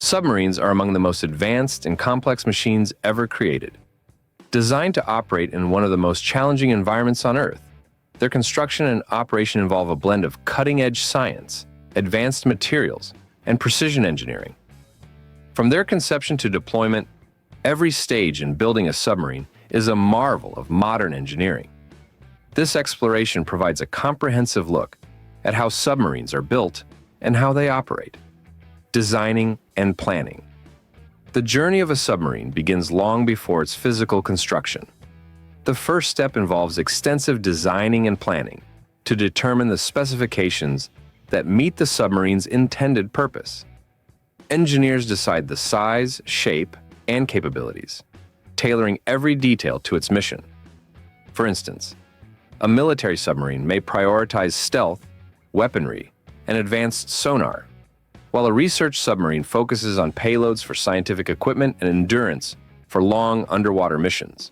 Submarines are among the most advanced and complex machines ever created. Designed to operate in one of the most challenging environments on Earth, their construction and operation involve a blend of cutting-edge science, advanced materials, and precision engineering. From their conception to deployment, every stage in building a submarine is a marvel of modern engineering. This exploration provides a comprehensive look at how submarines are built and how they operate. Designing and planning. The journey of a submarine begins long before its physical construction. The first step involves extensive designing and planning to determine the specifications that meet the submarine's intended purpose. Engineers decide the size, shape, and capabilities, tailoring every detail to its mission. For instance, a military submarine may prioritize stealth, weaponry, and advanced sonar, while a research submarine focuses on payloads for scientific equipment and endurance for long underwater missions.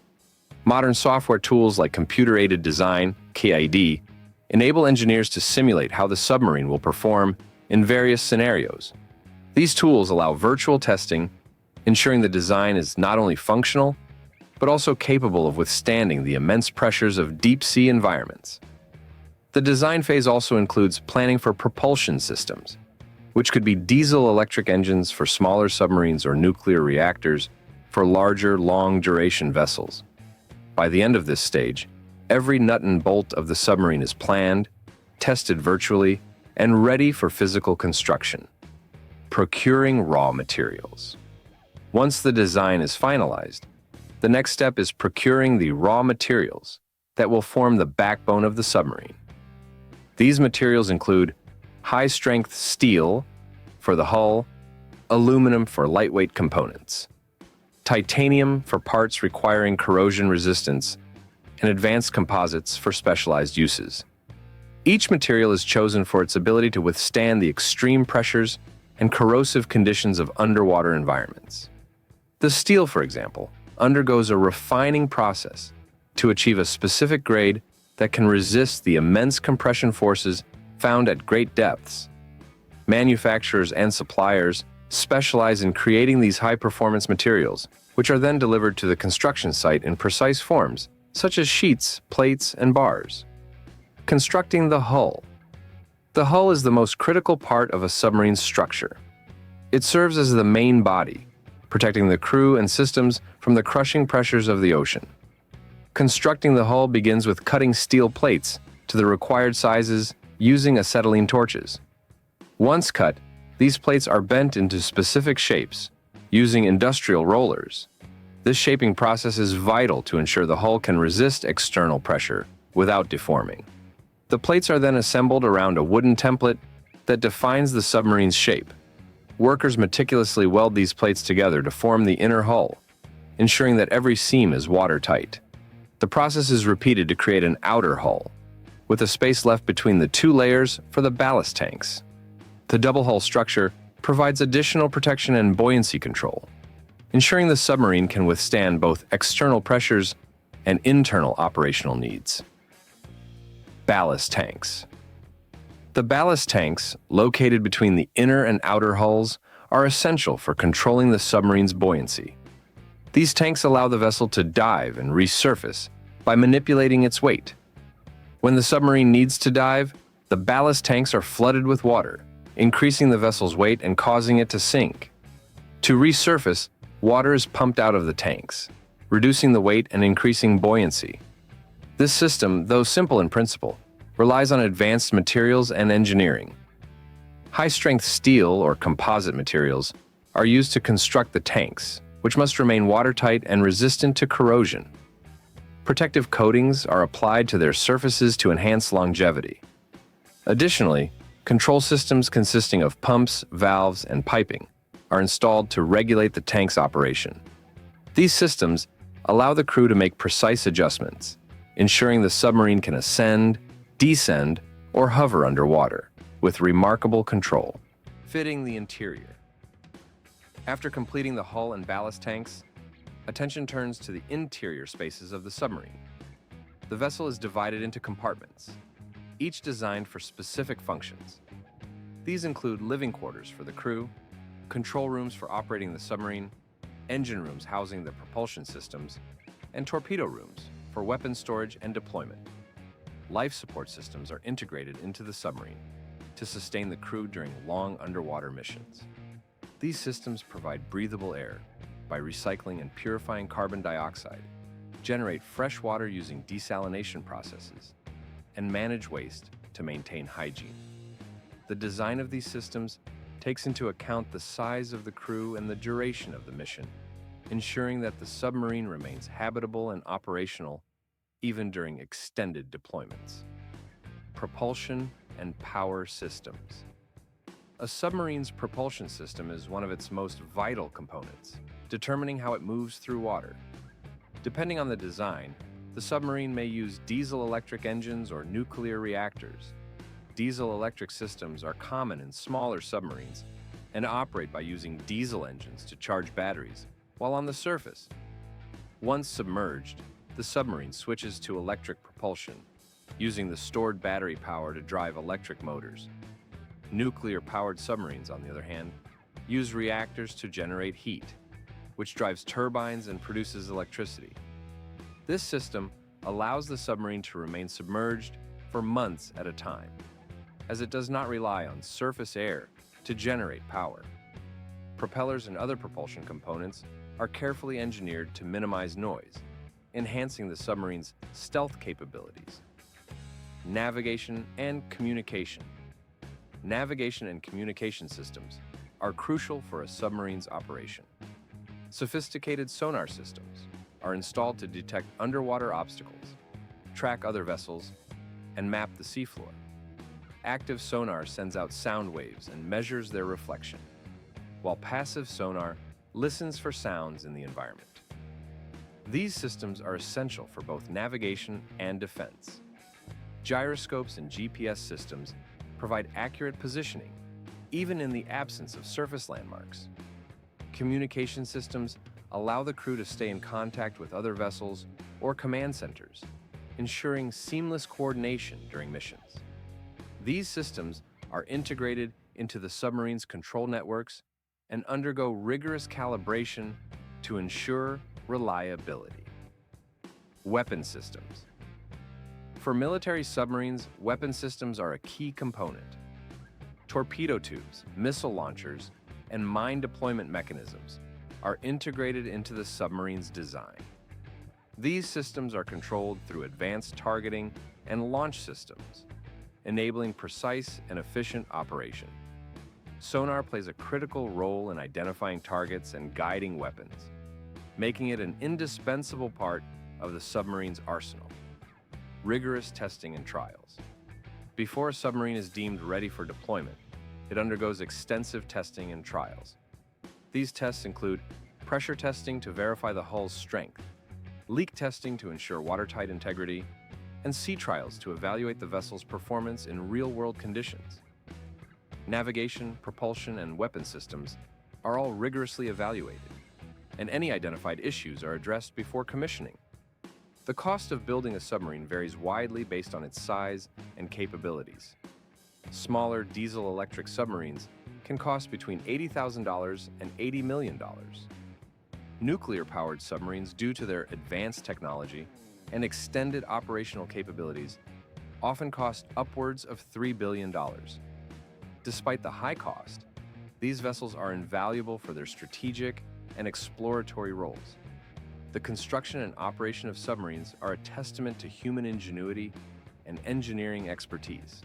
Modern software tools like computer-aided design, KID, enable engineers to simulate how the submarine will perform in various scenarios. These tools allow virtual testing, ensuring the design is not only functional, but also capable of withstanding the immense pressures of deep-sea environments. The design phase also includes planning for propulsion systems, which could be diesel-electric engines for smaller submarines or nuclear reactors for larger, long-duration vessels. By the end of this stage, every nut and bolt of the submarine is planned, tested virtually, and ready for physical construction. Procuring raw materials. Once the design is finalized, the next step is procuring the raw materials that will form the backbone of the submarine. These materials include high-strength steel for the hull, aluminum for lightweight components, titanium for parts requiring corrosion resistance, and advanced composites for specialized uses. Each material is chosen for its ability to withstand the extreme pressures and corrosive conditions of underwater environments. The steel, for example, undergoes a refining process to achieve a specific grade that can resist the immense compression forces found at great depths. Manufacturers and suppliers specialize in creating these high-performance materials, which are then delivered to the construction site in precise forms, such as sheets, plates, and bars. Constructing the hull. The hull is the most critical part of a submarine's structure. It serves as the main body, protecting the crew and systems from the crushing pressures of the ocean. Constructing the hull begins with cutting steel plates to the required sizes using acetylene torches. Once cut, these plates are bent into specific shapes using industrial rollers. This shaping process is vital to ensure the hull can resist external pressure without deforming. The plates are then assembled around a wooden template that defines the submarine's shape. Workers meticulously weld these plates together to form the inner hull, ensuring that every seam is watertight. The process is repeated to create an outer hull, with a space left between the two layers for the ballast tanks. The double hull structure provides additional protection and buoyancy control, ensuring the submarine can withstand both external pressures and internal operational needs. Ballast tanks. The ballast tanks, located between the inner and outer hulls, are essential for controlling the submarine's buoyancy. These tanks allow the vessel to dive and resurface by manipulating its weight. When the submarine needs to dive, the ballast tanks are flooded with water, increasing the vessel's weight and causing it to sink. To resurface, water is pumped out of the tanks, reducing the weight and increasing buoyancy. This system, though simple in principle, relies on advanced materials and engineering. High-strength steel or composite materials are used to construct the tanks, which must remain watertight and resistant to corrosion. Protective coatings are applied to their surfaces to enhance longevity. Additionally, control systems consisting of pumps, valves, and piping are installed to regulate the tank's operation. These systems allow the crew to make precise adjustments, ensuring the submarine can ascend, descend, or hover underwater with remarkable control. Fitting the interior. After completing the hull and ballast tanks, attention turns to the interior spaces of the submarine. The vessel is divided into compartments, each designed for specific functions. These include living quarters for the crew, control rooms for operating the submarine, engine rooms housing the propulsion systems, and torpedo rooms for weapon storage and deployment. Life support systems are integrated into the submarine to sustain the crew during long underwater missions. These systems provide breathable air by recycling and purifying carbon dioxide, generate fresh water using desalination processes, and manage waste to maintain hygiene. The design of these systems takes into account the size of the crew and the duration of the mission, ensuring that the submarine remains habitable and operational even during extended deployments. Propulsion and power systems. A submarine's propulsion system is one of its most vital components, determining how it moves through water. Depending on the design, the submarine may use diesel-electric engines or nuclear reactors. Diesel-electric systems are common in smaller submarines and operate by using diesel engines to charge batteries while on the surface. Once submerged, the submarine switches to electric propulsion, using the stored battery power to drive electric motors. Nuclear-powered submarines, on the other hand, use reactors to generate heat, which drives turbines and produces electricity. This system allows the submarine to remain submerged for months at a time, as it does not rely on surface air to generate power. Propellers and other propulsion components are carefully engineered to minimize noise, enhancing the submarine's stealth capabilities. Navigation and communication. Navigation and communication systems are crucial for a submarine's operation. Sophisticated sonar systems are installed to detect underwater obstacles, track other vessels, and map the seafloor. Active sonar sends out sound waves and measures their reflection, while passive sonar listens for sounds in the environment. These systems are essential for both navigation and defense. Gyroscopes and GPS systems provide accurate positioning, even in the absence of surface landmarks. Communication systems allow the crew to stay in contact with other vessels or command centers, ensuring seamless coordination during missions. These systems are integrated into the submarine's control networks and undergo rigorous calibration to ensure reliability. Weapon systems. For military submarines, weapon systems are a key component. Torpedo tubes, missile launchers, and mine deployment mechanisms are integrated into the submarine's design. These systems are controlled through advanced targeting and launch systems, enabling precise and efficient operation. Sonar plays a critical role in identifying targets and guiding weapons, making it an indispensable part of the submarine's arsenal. Rigorous testing and trials. Before a submarine is deemed ready for deployment, it undergoes extensive testing and trials. These tests include pressure testing to verify the hull's strength, leak testing to ensure watertight integrity, and sea trials to evaluate the vessel's performance in real-world conditions. Navigation, propulsion, and weapon systems are all rigorously evaluated, and any identified issues are addressed before commissioning. The cost of building a submarine varies widely based on its size and capabilities. Smaller diesel-electric submarines can cost between $80,000 and $80 million. Nuclear-powered submarines, due to their advanced technology and extended operational capabilities, often cost upwards of $3 billion. Despite the high cost, these vessels are invaluable for their strategic and exploratory roles. The construction and operation of submarines are a testament to human ingenuity and engineering expertise.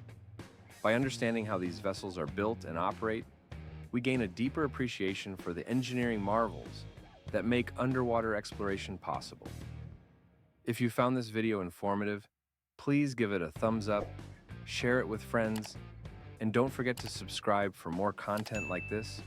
By understanding how these vessels are built and operate, we gain a deeper appreciation for the engineering marvels that make underwater exploration possible. If you found this video informative, please give it a thumbs up, share it with friends, and don't forget to subscribe for more content like this.